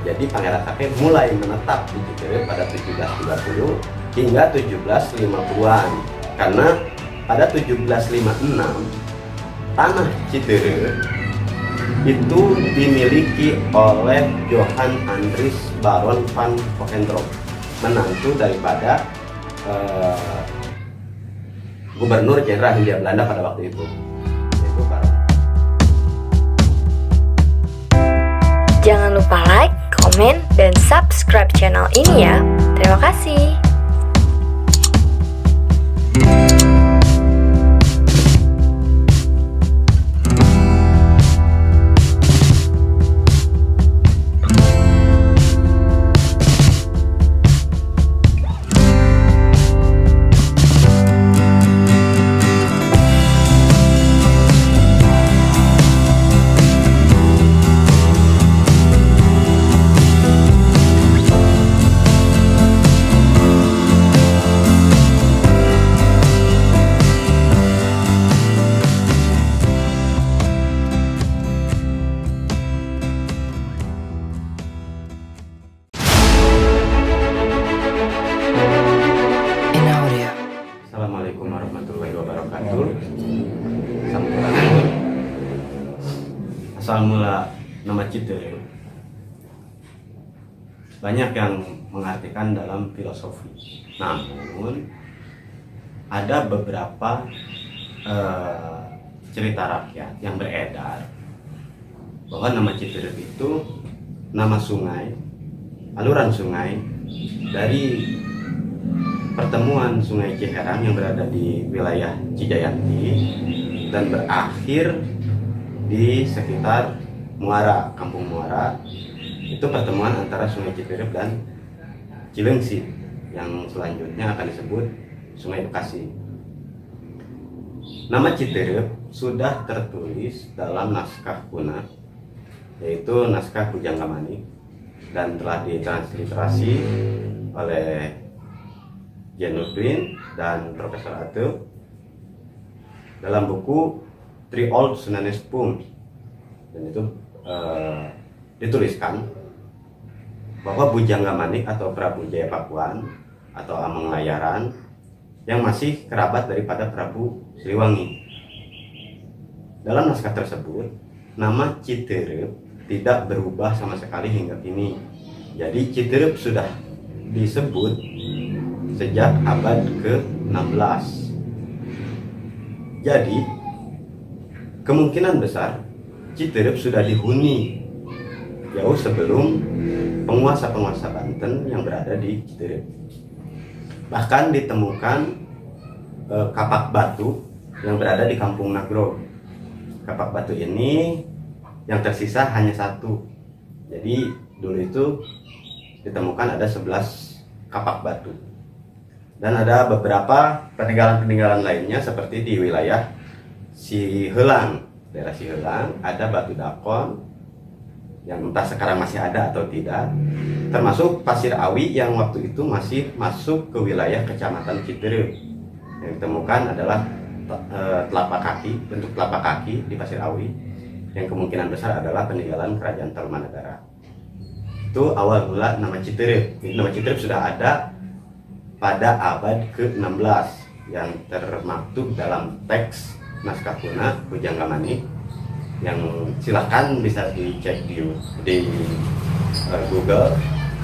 Jadi Pangeran Sake mulai menetap di Citerep pada 1730 hingga 1750-an. Karena pada 1756 tanah Citerep itu dimiliki oleh Johan Andries Baron van Hohendrop, menantu daripada Gubernur Jenderal Hindia Belanda pada waktu itu. Jangan lupa like, komen, dan subscribe channel ini ya. Terima kasih. Assalamualaikum warahmatullahi wabarakatuh. Sampurasun. Asal mula nama Citerep banyak yang mengartikan dalam filosofi. Namun ada beberapa cerita rakyat yang beredar bahwa nama Citerep itu nama sungai, aluran sungai dari pertemuan Sungai Ciherang yang berada di wilayah Cijayanti dan berakhir di sekitar Muara, Kampung Muara. Itu pertemuan antara Sungai Citerep dan Cilengsi yang selanjutnya akan disebut Sungai Bekasi. Nama Citerep sudah tertulis dalam naskah kuno, yaitu naskah Pujangga-Manik, dan telah ditransliterasi oleh Jan Nurdin dan Profesor Ate dalam buku Three Old Sundanese Poems, dan itu dituliskan bahwa Pujangga-Manik atau Prabu Jayapakuan atau Amanglayaran yang masih kerabat daripada Prabu Siliwangi. Dalam naskah tersebut nama Citerep tidak berubah sama sekali hingga kini. Jadi Citerep sudah disebut sejak abad ke-16. Jadi kemungkinan besar Citerep sudah dihuni jauh sebelum penguasa-penguasa Banten yang berada di Citerep. Bahkan ditemukan kapak batu yang berada di Kampung Nagro. Kapak batu ini yang tersisa hanya satu. Jadi dulu itu ditemukan ada 11 kapak batu. Dan ada beberapa peninggalan-peninggalan lainnya seperti di wilayah Sihelang, daerah Sihelang ada batu dakon yang entah sekarang masih ada atau tidak, termasuk Pasir Awi yang waktu itu masih masuk ke wilayah Kecamatan Citerep. Yang ditemukan adalah telapak kaki, bentuk telapak kaki di Pasir Awi, yang kemungkinan besar adalah peninggalan Kerajaan Tarumanegara. Itu awal mula nama Citerep. Nama Citerep sudah ada pada abad ke-16 yang termaktub dalam teks naskah kuno Pujangga-Manik, yang silakan bisa dicek di Google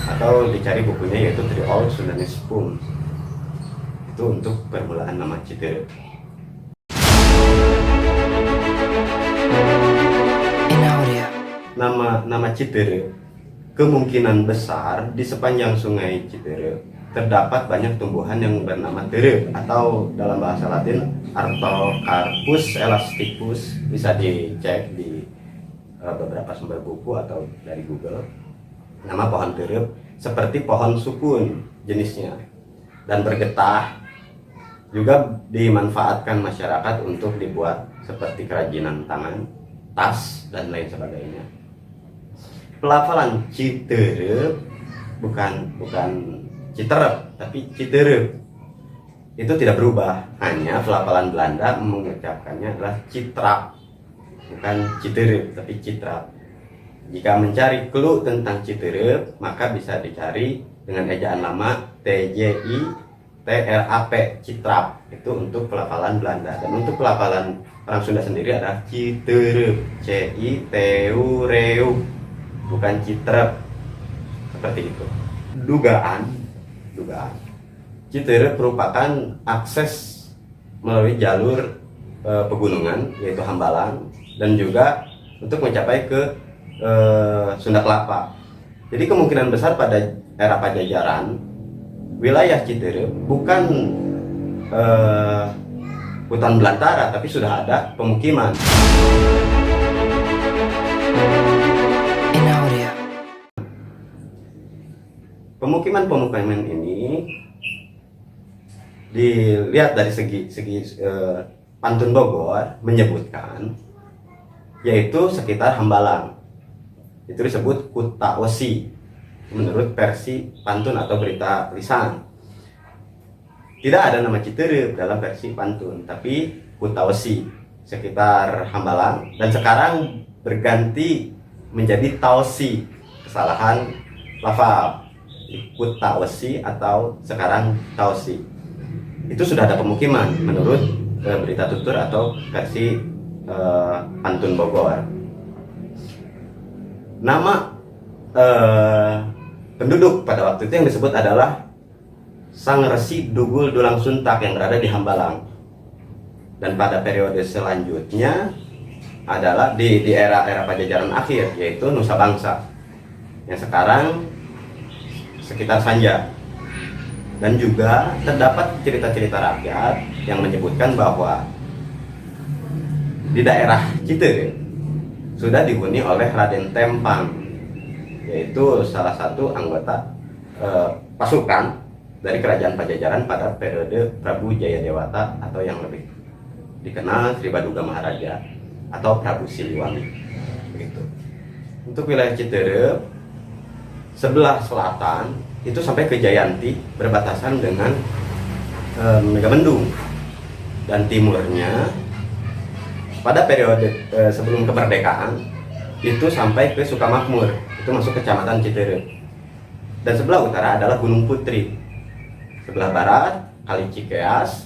atau dicari bukunya, yaitu Three Old Sundanese Poems. Itu untuk permulaan nama Citerep. Nama Citerep kemungkinan besar di sepanjang Sungai Citerep terdapat banyak tumbuhan yang bernama terep, atau dalam bahasa Latin Artocarpus elasticus. Bisa dicek di beberapa sumber buku atau dari Google. Nama pohon terep seperti pohon sukun jenisnya, dan bergetah. Juga dimanfaatkan masyarakat untuk dibuat seperti kerajinan tangan, tas, dan lain sebagainya. Pelafalan Citerep bukan Citerep, tapi Citerep itu tidak berubah, hanya pelafalan Belanda mengucapkannya adalah Citra, bukan Citerep tapi Citra. Jika mencari clue tentang Citerep, maka bisa dicari dengan ejaan lama TJITRAP, Citrap. Itu untuk pelafalan Belanda. Dan untuk pelafalan orang Sunda sendiri adalah Citerep, Citureu, bukan Citrep. Seperti itu. Dugaan Citerep merupakan akses melalui jalur pegunungan, yaitu Hambalang, dan juga untuk mencapai ke Sunda Kelapa. Jadi kemungkinan besar pada era Pajajaran, wilayah Citerep bukan hutan belantara, tapi sudah ada pemukiman. Pemukiman ini dilihat dari segi Pantun Bogor menyebutkan, yaitu sekitar Hambalang. Itu disebut Kutaosi menurut versi pantun atau berita lisan. Tidak ada nama Citerep dalam versi pantun, tapi Kutaosi sekitar Hambalang, dan sekarang berganti menjadi Taosi. Kesalahan lafal, Kutaosi atau sekarang Taosi. Itu sudah ada pemukiman menurut berita tutur atau versi pantun Bogor. Nama penduduk pada waktu itu yang disebut adalah Sang Resi Dugul Dulang Suntak yang berada di Hambalang. Dan pada periode selanjutnya adalah di era Pajajaran akhir, yaitu Nusa Bangsa yang sekarang sekitar Sanja. Dan juga terdapat cerita-cerita rakyat yang menyebutkan bahwa di daerah Citerep sudah dihuni oleh Raden Tempang, yaitu salah satu anggota pasukan dari kerajaan Pajajaran pada periode Prabu Jayadewata, atau yang lebih dikenal Sri Baduga Maharaja atau Prabu Siliwangi. Begitu. Untuk wilayah Citerep sebelah selatan itu sampai ke Jayanti, berbatasan dengan Megamendung, dan timurnya pada periode sebelum kemerdekaan itu sampai ke Sukamakmur, itu masuk kecamatan Citerep. Dan sebelah utara adalah Gunung Putri, sebelah barat Kali Cikeas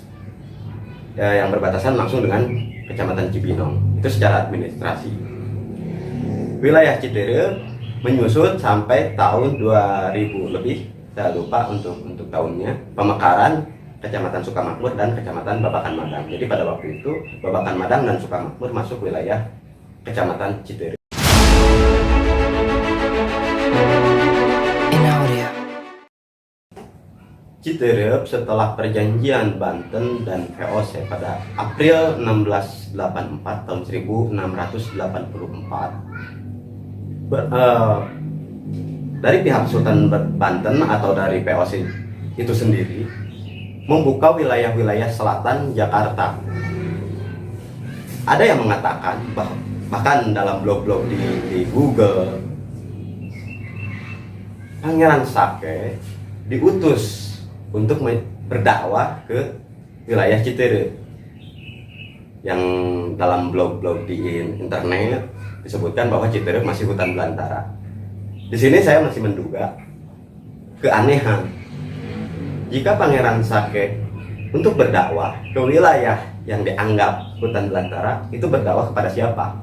yang berbatasan langsung dengan kecamatan Cibinong. Itu secara administrasi. Wilayah Citerep menyusut sampai tahun 2000 lebih, saya lupa untuk tahunnya, pemekaran Kecamatan Sukamakmur dan Kecamatan Babakan Madang. Jadi pada waktu itu Babakan Madang dan Sukamakmur masuk wilayah Kecamatan Citerep. Citerep setelah perjanjian Banten dan VOC pada April 1684 tahun 1684 dari pihak Sultan Banten atau dari VOC itu sendiri membuka wilayah-wilayah selatan Jakarta. Ada yang mengatakan bahkan dalam blog-blog di Google, Pangeran Sake diutus untuk berdakwah ke wilayah Citerep, yang dalam blog-blog di internet disebutkan bahwa Citerep masih hutan belantara. Di sini saya masih menduga keanehan. Jika Pangeran Sake untuk berdakwah ke wilayah yang dianggap hutan belantara, itu berdakwah kepada siapa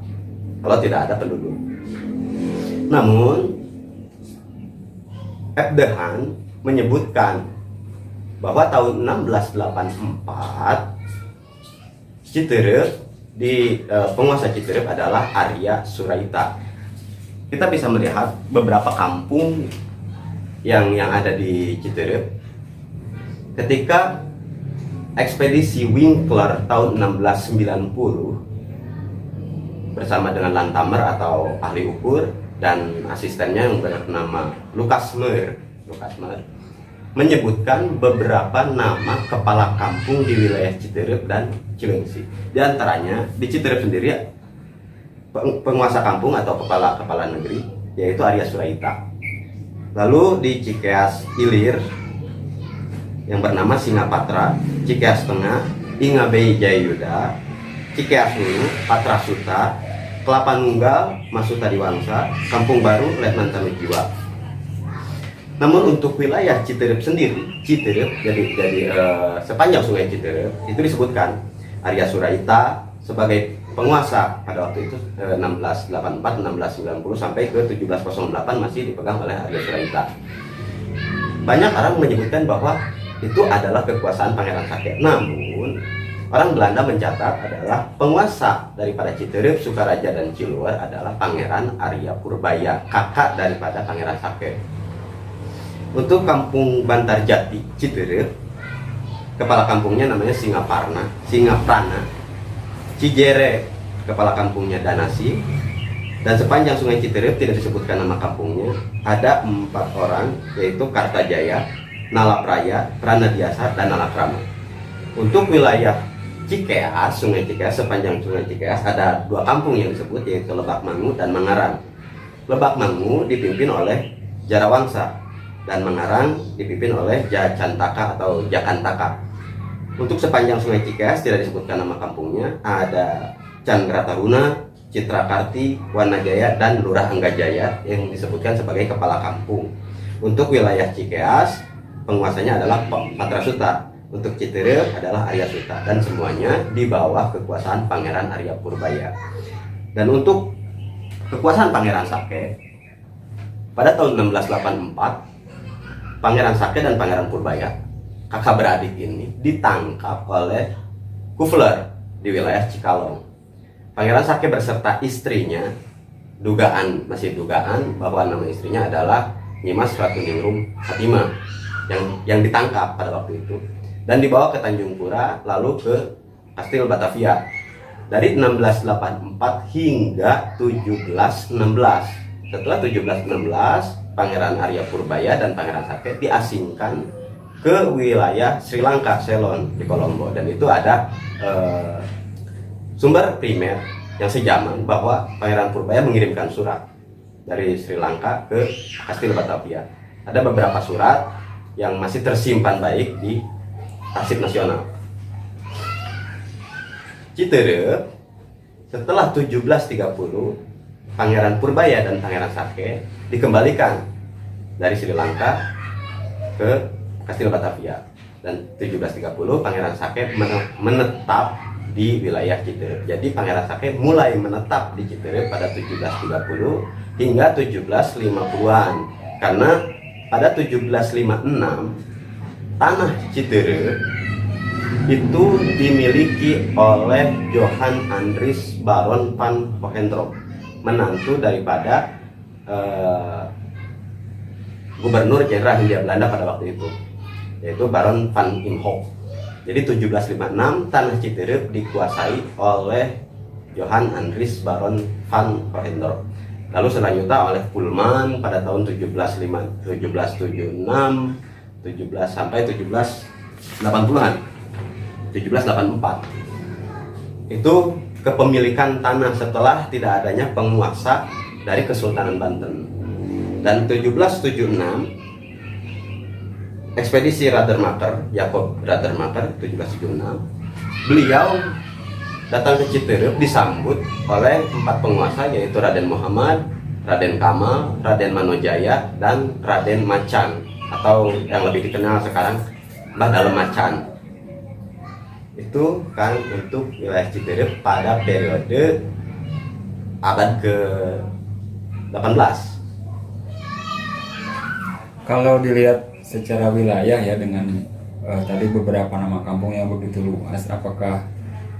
kalau tidak ada penduduk? Namun Ebdehan menyebutkan bahwa tahun 1684 Citerep di penguasa Citerep adalah Arya Suraita. Kita bisa melihat beberapa kampung yang ada di Citerep ketika ekspedisi Winkler tahun 1690 bersama dengan Lantamer atau ahli ukur dan asistennya yang bernama Lukas Mer menyebutkan beberapa nama kepala kampung di wilayah Citerep dan Cilengsi. Di antaranya di Citerep sendiri penguasa kampung atau kepala negeri yaitu Arya Suraita. Lalu di Cikeas Ilir yang bernama Singapatra, Cikeas Tengah, Ingabei Jayayuda, Cikeas Hulu, Patrasuta, Kelapa Nunggal, Masuk Tadiwangsa, Kampung Baru, Letnan Tanujiwa. Namun untuk wilayah Citerep sendiri, sepanjang Sungai Citerep itu disebutkan Arya Suraita sebagai penguasa pada waktu itu 1684, 1690 sampai ke 1708 masih dipegang oleh Arya Suraita. Banyak orang menyebutkan bahwa itu adalah kekuasaan Pangeran Sake. Namun orang Belanda mencatat adalah penguasa daripada Citerep, Sukaraja dan Ciluer adalah Pangeran Arya Purbaya, kakak daripada Pangeran Sake. Untuk Kampung Bantarjati Citerep, kepala kampungnya namanya Singaprana. Cijere, kepala kampungnya Danasi. Dan sepanjang Sungai Citerep tidak disebutkan nama kampungnya. Ada 4 orang, yaitu Kartajaya, Nalapraya, Pranadiasa, dan Nalakrama. Untuk wilayah Cikeas, Sungai Cikeas, sepanjang Sungai Cikeas ada 2 kampung yang disebut, yaitu Lebak Mangu dan Mangarang. Lebak Mangu dipimpin oleh Jarawangsa dan Mangarang dipimpin oleh Jacantaka atau Jakantaka. Untuk sepanjang Sungai Cikeas tidak disebutkan nama kampungnya. Ada Candrataruna, Citrakarti, Wanajaya, dan Lurah Anggajaya yang disebutkan sebagai kepala kampung. Untuk wilayah Cikeas penguasanya adalah Patrasuta. Untuk Citerep adalah Arya Suta, dan semuanya di bawah kekuasaan Pangeran Arya Purbaya. Dan untuk kekuasaan Pangeran Sake pada tahun 1684, Pangeran Sake dan Pangeran Purbaya, kakak beradik ini, ditangkap oleh Kufler di wilayah Cikalong. Pangeran Sake beserta istrinya, masih dugaan bahwa nama istrinya adalah Nyimas Ratuningrum Hatimah yang ditangkap pada waktu itu dan dibawa ke Tanjung Pura lalu ke Kastil Batavia dari 1684 hingga 1716. Setelah 1716, Pangeran Arya Purbaya dan Pangeran Sake diasingkan ke wilayah Sri Lanka, Ceylon di Kolombo, dan itu ada sumber primer yang sejaman bahwa Pangeran Purbaya mengirimkan surat dari Sri Lanka ke Kastil Batavia. Ada beberapa surat yang masih tersimpan baik di Arsip Nasional. Citerep setelah 1730, Pangeran Purbaya dan Pangeran Sake dikembalikan dari Sri Lanka ke Kastil Batavia, dan 1730 Pangeran Sake menetap di wilayah Citerep. Jadi Pangeran Sake mulai menetap di Citerep pada 1730 hingga 1750-an, karena pada 1756 tanah Citerep itu dimiliki oleh Johan Andries Baron van Hohendrop, menantu daripada Gubernur Jenderal Hindia Belanda pada waktu itu, yaitu Baron van Imhoff. Jadi 1756 tanah Citerep dikuasai oleh Johan Andries Baron van Hohendrop. Lalu selanjutnya oleh Pullman pada tahun 1776, 17 sampai 1780-an. 1784. Itu kepemilikan tanah setelah tidak adanya penguasa dari Kesultanan Banten. Dan 1776 ekspedisi Radermacher, Jacob Radermacher 1776, beliau datang ke Citerep disambut oleh 4 penguasa, yaitu Raden Muhammad, Raden Kamal, Raden Manojaya, dan Raden Macan, atau yang lebih dikenal sekarang Mbah Dalem Macan. Itu kan untuk wilayah Citerep pada periode abad ke-18. Kalau dilihat secara wilayah ya, dengan tadi beberapa nama kampung yang begitu luas, apakah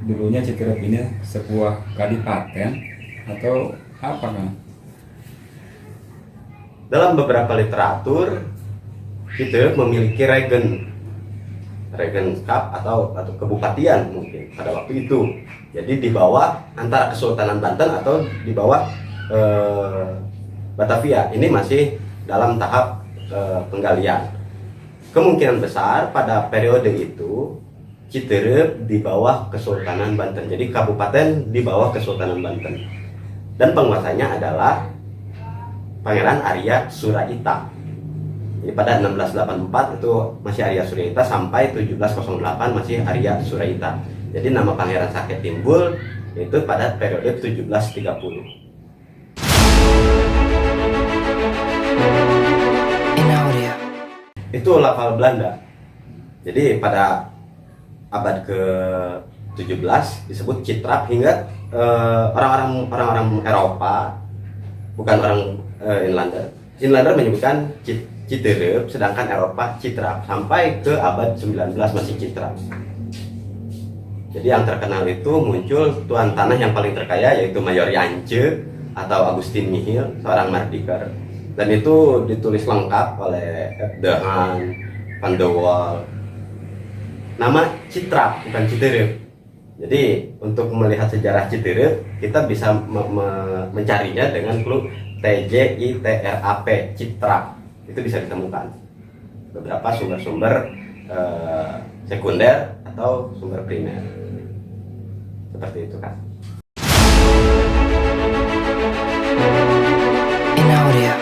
dulunya Citerep ini sebuah kadipaten atau apa kan? Dalam beberapa literatur, Citerep memiliki regenskap atau kebupatian mungkin pada waktu itu. Jadi di bawah antara Kesultanan Banten atau di bawah Batavia. Ini masih dalam tahap penggalian. Kemungkinan besar pada periode itu Citerep di bawah Kesultanan Banten. Jadi kabupaten di bawah Kesultanan Banten. Dan penguasanya adalah Pangeran Arya Suraita. Jadi pada 1684 itu masih Arya Suraita sampai 1708 masih Arya Suraita. Jadi nama Pangeran Sake timbul yaitu pada periode 1730. Itu lafal Belanda. Jadi pada abad ke-17 disebut Citrap, hingga orang-orang Eropa, bukan orang Inlander menyebutkan Citerep, sedangkan Eropa Citrap, sampai ke abad 19 masih Citrap. Jadi yang terkenal itu muncul tuan tanah yang paling terkaya, yaitu Mayor Yance atau Agustin Nihil, seorang Mardiker. Dan itu ditulis lengkap oleh Dehan, Van de Waal. Nama Citrap, bukan Citerep. Jadi untuk melihat sejarah Citerep, kita bisa mencarinya dengan clue TJITRAP, Citrap. Itu bisa ditemukan beberapa sumber-sumber sekunder atau sumber primer. Seperti itu kan. In audio.